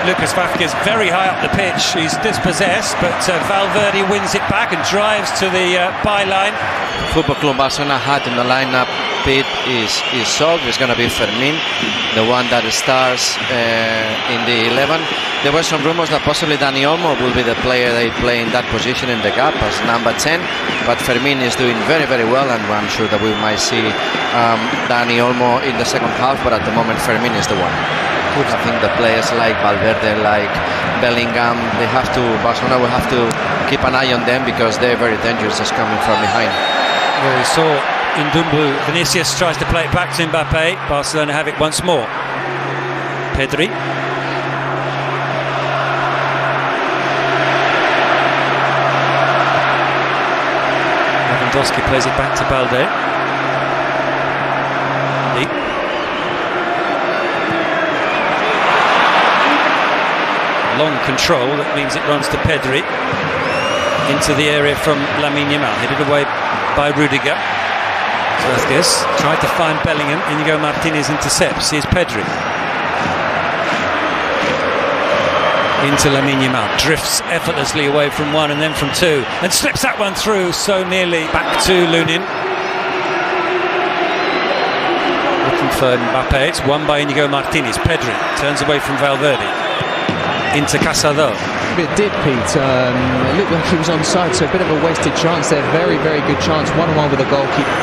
Lucas Vázquez very high up the pitch. He's dispossessed, but Valverde wins it back and drives to the byline. Football Club Barcelona had in the lineup bit is solved. It's going to be Fermín, the one that starts in the 11. There were some rumors that possibly Dani Olmo will be the player they play in that position in the gap as number 10, but Fermín is doing very, very well, and I'm sure that we might see Dani Olmo in the second half, but at the moment Fermín is the one. I think the players like Valverde, like Bellingham, Barcelona will have to keep an eye on them because they're very dangerous just coming from behind. Well, we saw in Dumbu, Vinicius tries to play it back to Mbappe. Barcelona have it once more. Pedri. Lewandowski plays it back to Balde. Long control, that means it runs to Pedri. Into the area from Lamine Yamal, headed away by Rudiger. Vázquez tried to find Bellingham. Inigo Martinez intercepts. Here's Pedri. Into Lamine Yamal, drifts effortlessly away from one and then from two, and slips that one through so nearly. Back to Lunin. Looking for Mbappe. It's won by Inigo Martinez. Pedri turns away from Valverde. Into Casado. It did, Pete. It looked like he was onside, so a bit of a wasted chance there. Very, very good chance. 1-1 with a goalkeeper.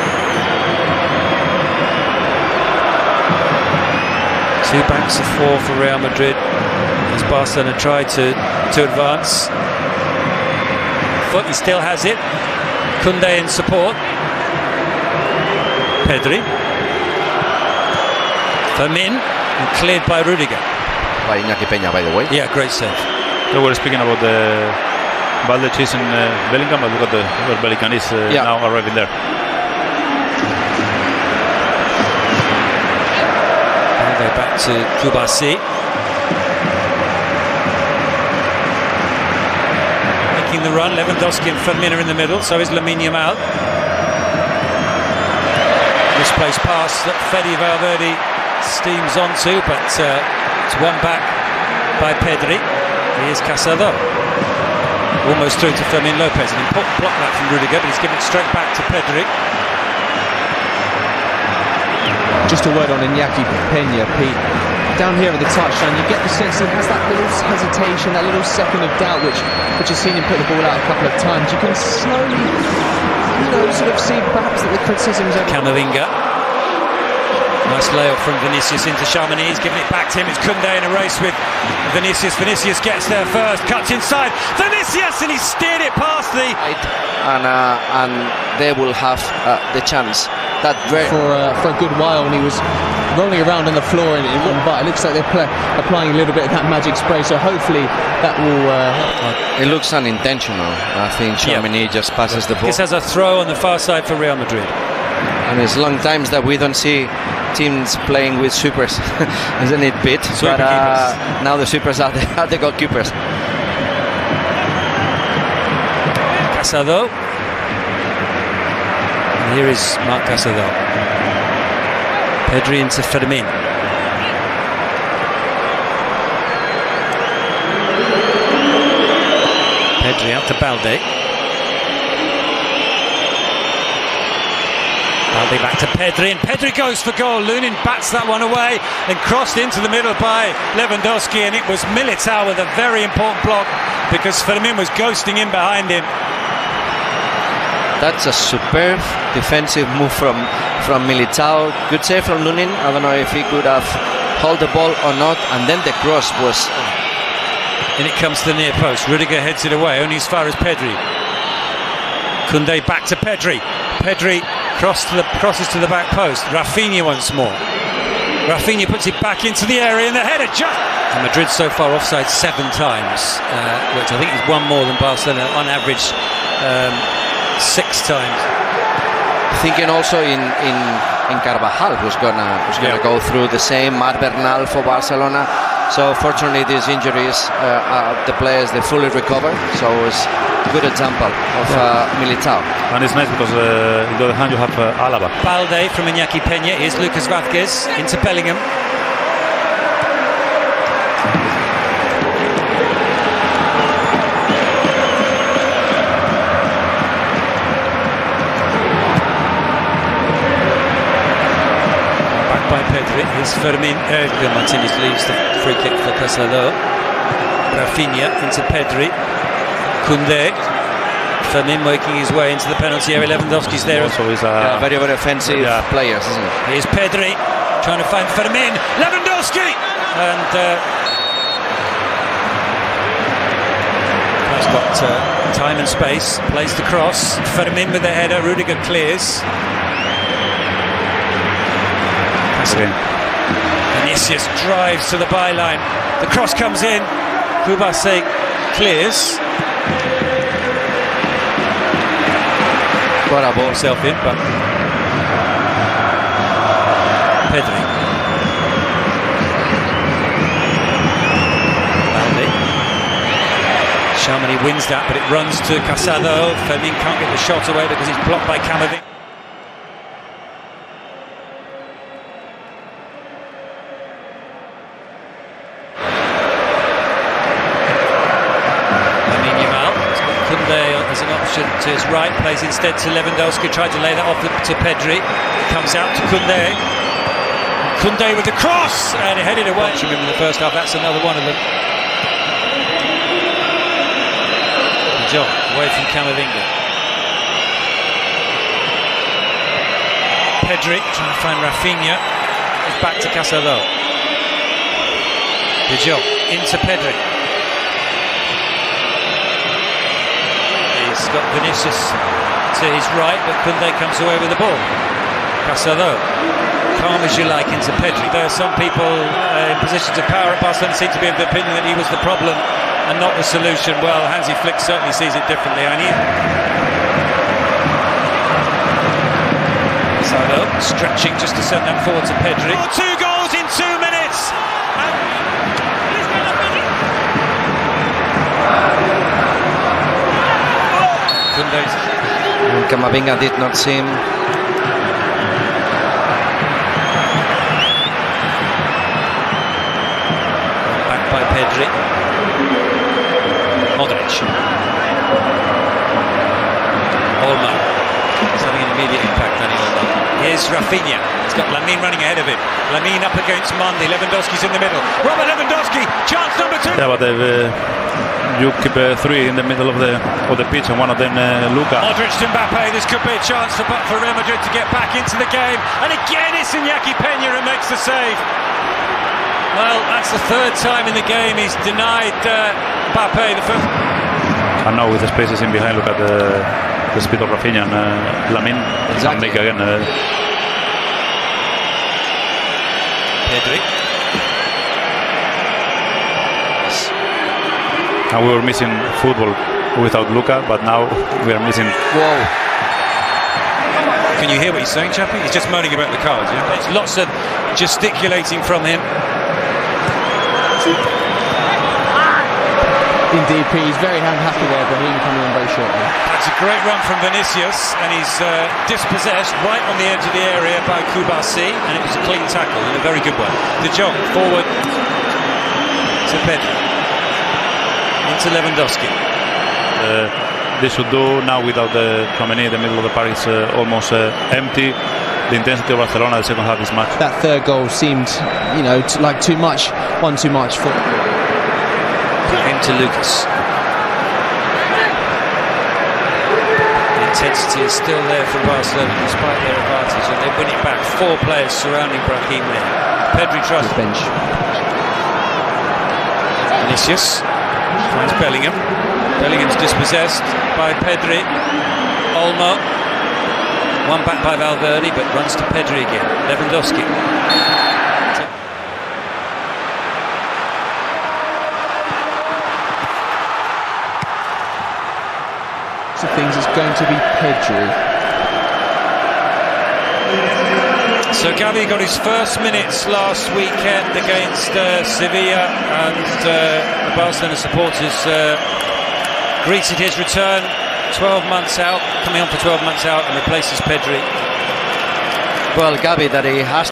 2 backs of 4 for Real Madrid as Barcelona tried to advance. But he still has it. Koundé in support. Pedri. Fermín, and cleared by Rudiger. By Iñaki Peña, by the way. Yeah, great save. We were speaking about the Balde chasing Bellingham, but look at where Bellingham is now arriving there. Balde back to Kubasi. Making the run, Lewandowski and Fermín are in the middle, so is Lamine Yamal. Misplaced pass that Fede Valverde steams onto, but it's won back by Pedri. Here's Casado. Almost through to Fermín Lopez. An important block that from Rudiger, but he's given it straight back to Pedri. Just a word on Iñaki Peña, Pete. Down here at the touchline, you get the sense he has that little hesitation, that little second of doubt, which has seen him put the ball out a couple of times. You can slowly, sort of see perhaps that the criticism is over. Camavinga. Nice layout from Vinicius into Chamonix. He's giving it back to him. It's Koundé in a race with Vinicius. Vinicius gets there first, cuts inside. Vinicius, and he steered it past the... And they will have the chance. That for a good while, when he was rolling around on the floor and it wouldn't bite. It looks like they're applying a little bit of that magic spray, so hopefully that will... It looks unintentional. I think Chamonix just passes the ball. This has a throw on the far side for Real Madrid. And it's long times that we don't see teams playing with supers, isn't it, Pete? But now the supers are the goalkeepers. Casado. And here is Marc Casado. Pedri into Fermín. Pedri out to Balde. Balde back to Pedri, and Pedri goes for goal. Lunin bats that one away and crossed into the middle by Lewandowski, and it was Militao with a very important block because Fermín was ghosting in behind him. That's a superb defensive move from Militao. Good save from Lunin. I don't know if he could have held the ball or not, and then the cross was... And it comes to the near post. Rudiger heads it away, only as far as Pedri. Koundé back to Pedri. Pedri crosses to the back post. Rafinha once more. Rafinha puts it back into the area, and the header just... And Madrid so far offside 7 times, which I think is one more than Barcelona on average. 6 times. Thinking also in Carvajal, who's gonna go through the same. Marc Bernal for Barcelona. So fortunately, these injuries, the players, they fully recover. So it's a good example of Militao. And it's nice because on the other hand you have Alaba. Balde from Iñaki Peña. Here's Lucas Vázquez into Bellingham. by Pedri. Here's Fermin. Martinez leaves the free kick for Casado. Rafinha into Pedri. Koundé. Fermin working his way into the penalty area. Lewandowski's there. Also is very, very offensive players, isn't it? Here's Pedri trying to find Fermin. Lewandowski! And has got time and space. Plays the cross. Fermin with the header. Rudiger clears. Vinicius drives to the byline. The cross comes in. Kubase clears. Got a ball Himself in, but Pedri. Balde. Chamonix wins that, but it runs to Casado. Fermin can't get the shot away because he's blocked by Camavinga. As an option to his right, plays instead to Lewandowski, tried to lay that off to Pedri, comes out to Koundé. Koundé with the cross and it headed away. Watching him in the first half, that's another one of them. John away from Camavinga. Pedri trying to find Rafinha. It's back to Casado. De Jong into Pedri. He's got Vinicius to his right, but Koundé comes away with the ball. Casado, calm as you like, into Pedri. There are some people in positions of power at Barcelona seem to be of the opinion that he was the problem and not the solution. Well, Hansi Flick certainly sees it differently. Casado stretching just to send that forward to Pedri. 2 goals in 2 minutes! Camavinga did not seem. Back by Pedri. Modric. Olmo. He's having an immediate impact on Olmo. Here's Rafinha. He's got Lamine running ahead of him. Lamine up against Mendy. Lewandowski's in the middle. Robert Lewandowski. Chance number 2. Yeah, but you keep 3 in the middle of the pitch, and one of them Luka. Modric to Mbappe. This could be a chance for Real Madrid to get back into the game. And again, it's Iñaki Peña who makes the save. Well, that's the 3rd time in the game he's denied Mbappe. The first. And now with the spaces in behind, look at the speed of Rafinha and Lamine. Exactly. Again. Pedri. And we were missing football without Luka, but now we are missing. Whoa! Can you hear what he's saying, Chappie? He's just moaning about the cards. Yeah? There's lots of gesticulating from him. Indeed, Pete, he's very unhappy there, but he'll coming on very shortly. That's a great run from Vinicius, and he's dispossessed right on the edge of the area by Kubasi, and it was a clean tackle and a very good one. De Jong forward to Pedri. Into Lewandowski. They should do now without the Chouameni. The middle of the park is almost empty. The intensity of Barcelona, the second half is much. That 3rd goal seemed, like too much. One too much for. Into Lucas. The intensity is still there for Barcelona despite their advantage, and they win it back. 4 players surrounding Brahim there. Pedri tries the bench. Vinicius finds Bellingham. Bellingham's dispossessed by Pedri. Olmo. One back by Valverde, but runs to Pedri again. Lewandowski. So things is going to be Pedri. So Gavi got his first minutes last weekend against Sevilla, and the Barcelona supporters greeted his return 12 months out, coming on for 12 months out, and replaces Pedri. Well, Gavi, that he has